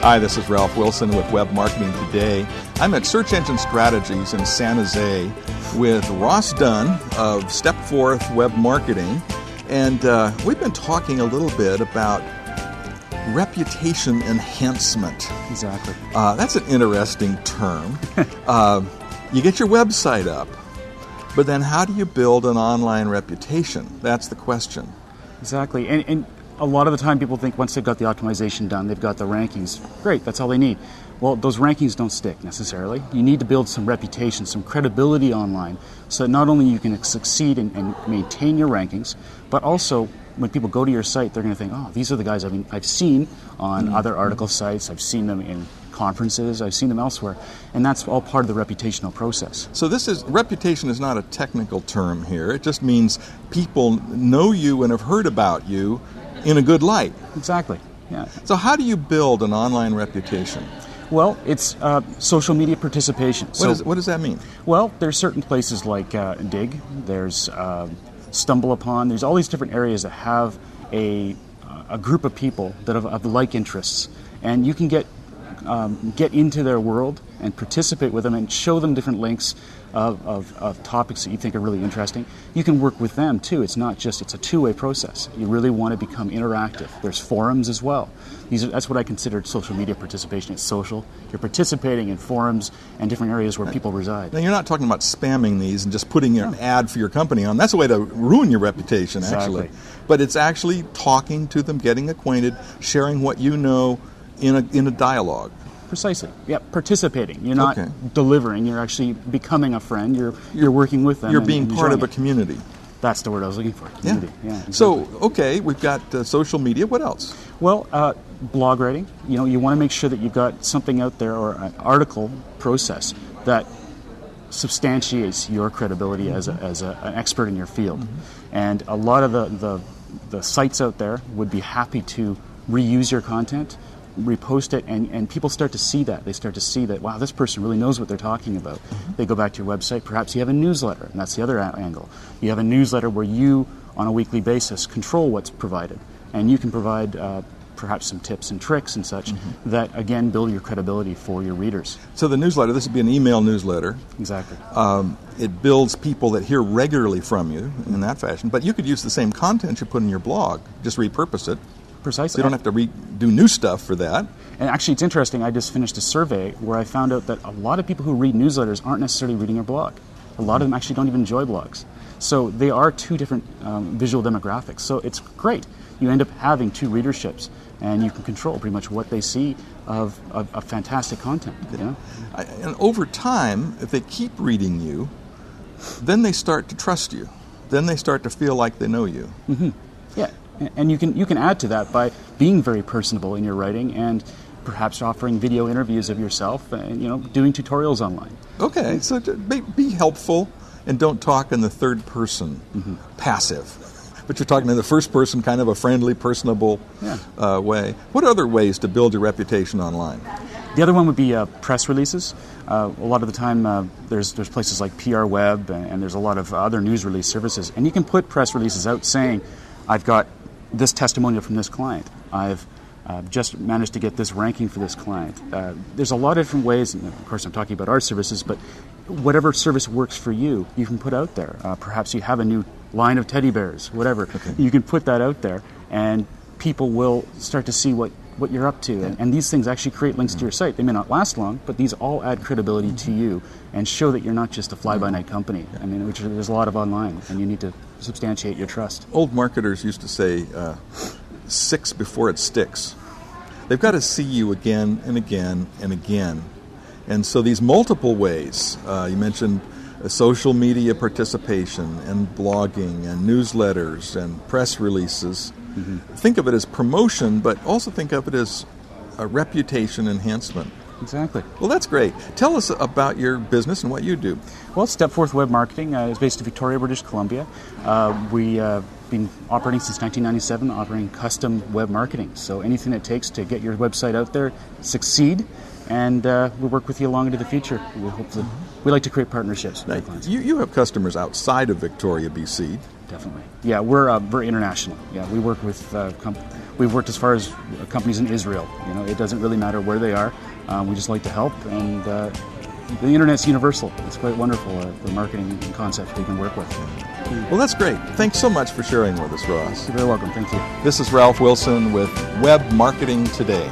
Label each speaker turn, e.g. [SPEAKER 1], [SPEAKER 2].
[SPEAKER 1] Hi, this is Ralph Wilson with Web Marketing Today. I'm at Search Engine Strategies in San Jose with Ross Dunn of Step Forth Web Marketing. And we've been talking a little bit about reputation enhancement.
[SPEAKER 2] Exactly.
[SPEAKER 1] That's an interesting term. You get your website up, but then how do you build an online reputation? That's the question.
[SPEAKER 2] Exactly. And a lot of the time people think once they've got the optimization done, they've got the rankings. Great, that's all they need. Well, those rankings don't stick necessarily. You need to build some reputation, some credibility online, so that not only you can succeed and maintain your rankings, but also when people go to your site, they're going to think, oh, these are the guys I've seen on other article sites, I've seen them in conferences, I've seen them elsewhere, and that's all part of the reputational process.
[SPEAKER 1] So reputation is not a technical term here. It just means people know you and have heard about you in a good light.
[SPEAKER 2] Exactly, yeah.
[SPEAKER 1] So how do you build an online reputation?
[SPEAKER 2] Well, it's social media participation.
[SPEAKER 1] What does that mean?
[SPEAKER 2] Well, there's certain places like Dig, there's StumbleUpon, there's all these different areas that have a group of people that have like interests, and you can get into their world and participate with them and show them different links of topics that you think are really interesting. You can work with them too. It's a two-way process. You really want to become interactive. There's forums as well. That's what I consider social media participation. It's social. You're participating in forums and different areas where people reside.
[SPEAKER 1] Now, you're not talking about spamming these and just putting an ad for your company on. That's a way to ruin your reputation, actually.
[SPEAKER 2] Exactly.
[SPEAKER 1] But it's actually talking to them, getting acquainted, sharing what you know in a dialogue.
[SPEAKER 2] Precisely. Yeah, participating. You're not delivering. You're actually becoming a friend. You're working with them.
[SPEAKER 1] You're being part of a community.
[SPEAKER 2] That's the word I was looking for. Community. Yeah. Exactly.
[SPEAKER 1] So, we've got social media. What else?
[SPEAKER 2] Well, blog writing. You want to make sure that you've got something out there or an article process that substantiates your credibility as an expert in your field. And a lot of the sites out there would be happy to reuse your content, repost it, and people start to see that. They start to see that, wow, this person really knows what they're talking about. They go back to your website. Perhaps you have a newsletter, and that's the other angle. You have a newsletter where you, on a weekly basis, control what's provided. And you can provide perhaps some tips and tricks and such that, again, build your credibility for your readers.
[SPEAKER 1] So the newsletter, this would be an email newsletter.
[SPEAKER 2] Exactly.
[SPEAKER 1] It builds people that hear regularly from you in that fashion. But you could use the same content you put in your blog, just repurpose it.
[SPEAKER 2] Precisely.
[SPEAKER 1] So you don't have to do new stuff for that.
[SPEAKER 2] And actually, it's interesting. I just finished a survey where I found out that a lot of people who read newsletters aren't necessarily reading our blog. A lot of them actually don't even enjoy blogs. So they are two different visual demographics. So it's great. You end up having two readerships, and you can control pretty much what they see of fantastic content. Yeah.
[SPEAKER 1] And over time, if they keep reading you, then they start to trust you. Then they start to feel like they know you.
[SPEAKER 2] Yeah. And you can add to that by being very personable in your writing and perhaps offering video interviews of yourself and doing tutorials online.
[SPEAKER 1] Okay, so be helpful and don't talk in the third person, passive. But you're talking in the first person, kind of a friendly, personable way. What other ways to build your reputation online?
[SPEAKER 2] The other one would be press releases. A lot of the time there's places like PR Web and there's a lot of other news release services. And you can put press releases out saying, I've got this testimonial from this client. I've just managed to get this ranking for this client. There's a lot of different ways, and of course I'm talking about our services, but whatever service works for you, you can put out there. Perhaps you have a new line of teddy bears, whatever. You can put that out there, and people will start to see what you're up to. And these things actually create links to your site. They may not last long, but these all add credibility to you and show that you're not just a fly-by-night company. I mean, there's a lot of online, and you need to substantiate your trust.
[SPEAKER 1] Old marketers used to say, 6 before it sticks. They've got to see you again and again and again. And so these multiple ways, you mentioned social media participation and blogging and newsletters and press releases. Think of it as promotion, but also think of it as a reputation enhancement.
[SPEAKER 2] Exactly.
[SPEAKER 1] Well, that's great. Tell us about your business and what you do.
[SPEAKER 2] Well, Step Forth Web Marketing is based in Victoria, British Columbia. We've been operating since 1997, offering custom web marketing. So anything it takes to get your website out there, succeed, and we'll work with you along into the future. We like to create partnerships with our clients.
[SPEAKER 1] You have customers outside of Victoria, BC.
[SPEAKER 2] definitely. Yeah, we're very international. Yeah, we work with we've worked as far as companies in Israel. It doesn't really matter where they are. We just like to help, and the internet's universal. It's quite wonderful, the marketing concept we can work with.
[SPEAKER 1] Well, that's great. Thanks so much for sharing with us, Ross.
[SPEAKER 2] You're very welcome. Thank you.
[SPEAKER 1] This is Ralph Wilson with Web Marketing Today.